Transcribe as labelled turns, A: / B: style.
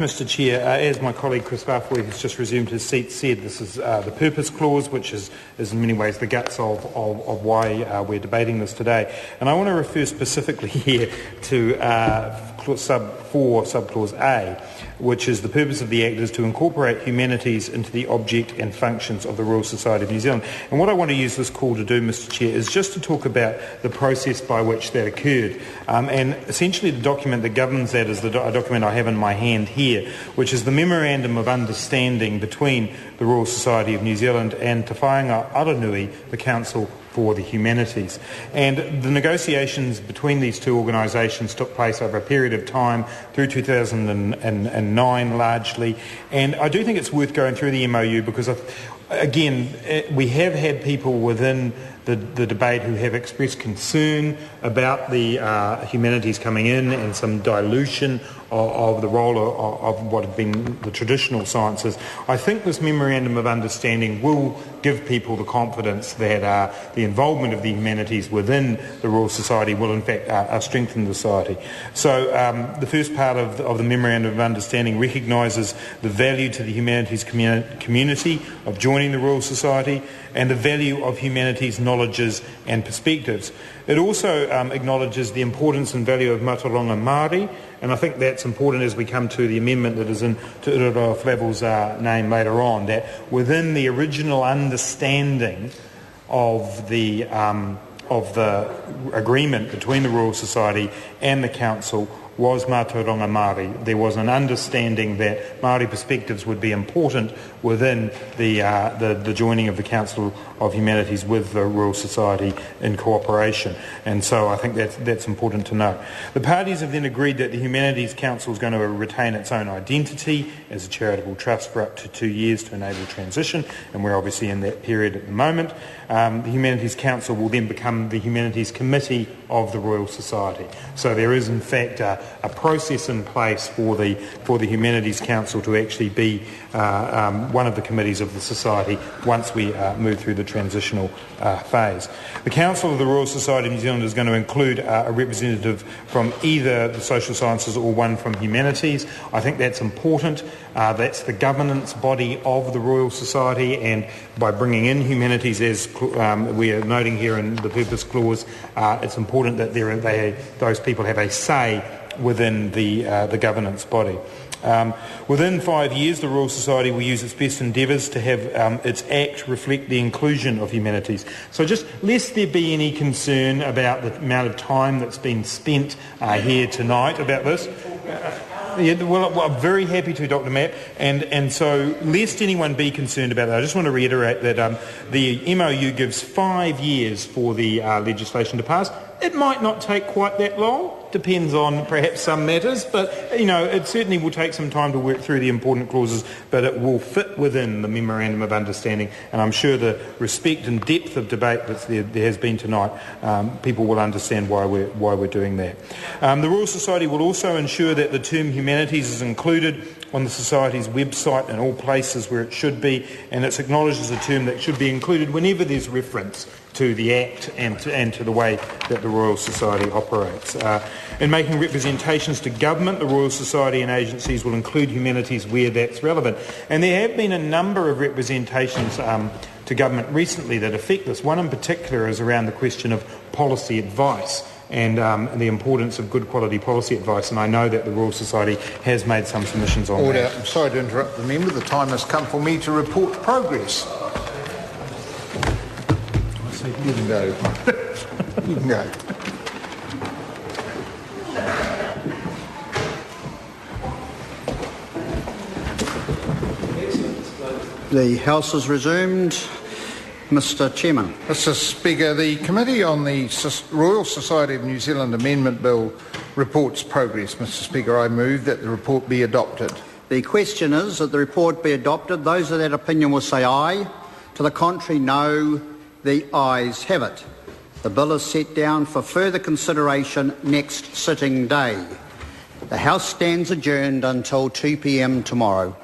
A: Mr Chair, as my colleague Chris Farfway has just resumed his seat said, this is the purpose clause, which is in many ways the guts of why we're debating this today. And I want to refer specifically here to subclause A, which is the purpose of the Act is to incorporate humanities into the object and functions of the Royal Society of New Zealand. And what I want to use this call to do, Mr Chair, is just to talk about the process by which that occurred. And essentially the document that governs that is the document I have in my hand here, which is the Memorandum of Understanding between the Royal Society of New Zealand and Te Whāinga Aranui, the Council for the Humanities. And the negotiations between these two organisations took place over a period of time through 2009 largely. And I do think it's worth going through the MOU because, again, we have had people within the debate who have expressed concern about the humanities coming in and some dilution of the role of what have been the traditional sciences. I think this Memorandum of Understanding will give people the confidence that the involvement of the humanities within the Royal Society will in fact strengthen the society. So the first part of the Memorandum of Understanding recognises the value to the humanities community of joining the Royal Society and the value of humanities knowledges and perspectives. It also acknowledges the importance and value of Mātauranga Māori, and I think that's important as we come to the amendment that is in to Urara Flavel's name later on, that within the original understanding of the agreement between the Royal Society and the Council was Mātauranga Māori. There was an understanding that Māori perspectives would be important within the joining of the Council of Humanities with the Royal Society in cooperation. And so I think that's important to know. The parties have then agreed that the Humanities Council is going to retain its own identity as a charitable trust for up to 2 years to enable transition, and we're obviously in that period at the moment. The Humanities Council will then become the Humanities Committee of the Royal Society. So there is in fact a process in place for the Humanities Council to actually be one of the committees of the Society once we move through the transitional phase. The Council of the Royal Society of New Zealand is going to include a representative from either the social sciences or one from humanities. I think that's important. That's the governance body of the Royal Society, and by bringing in humanities, as we are noting here in the purpose clause, it's important that those people have a say within the governance body. Within 5 years, the Royal Society will use its best endeavours to have its Act reflect the inclusion of humanities. So just lest there be any concern about the amount of time that's been spent here tonight about this. Well, I'm very happy to, Dr. Matt, and so lest anyone be concerned about that, I just want to reiterate that the MOU gives 5 years for the legislation to pass. It might not take quite that long, depends on perhaps some matters, but it certainly will take some time to work through the important clauses, but it will fit within the Memorandum of Understanding, and I'm sure the respect and depth of debate that there has been tonight, people will understand why we're doing that. The Royal Society will also ensure that the term humanities is included on the Society's website in all places where it should be, and it's acknowledged as a term that should be included whenever there's reference to the Act and to the way that the Royal Society operates. In making representations to government, the Royal Society and agencies will include humanities where that's relevant. And there have been a number of representations to government recently that affect this. One in particular is around the question of policy advice and the importance of good quality policy advice, and I know that the Royal Society has made some submissions on that.
B: I'm sorry to interrupt the member. The time has come for me to report progress. You can go. You can go.
C: The House is resumed. Mr Chairman.
B: Mr Speaker, the Committee on the Royal Society of New Zealand Amendment Bill reports progress. Mr Speaker, I move that the report be adopted.
C: The question is that the report be adopted. Those of that opinion will say aye. To the contrary, no. The ayes have it. The bill is set down for further consideration next sitting day. The House stands adjourned until 2 p.m. tomorrow.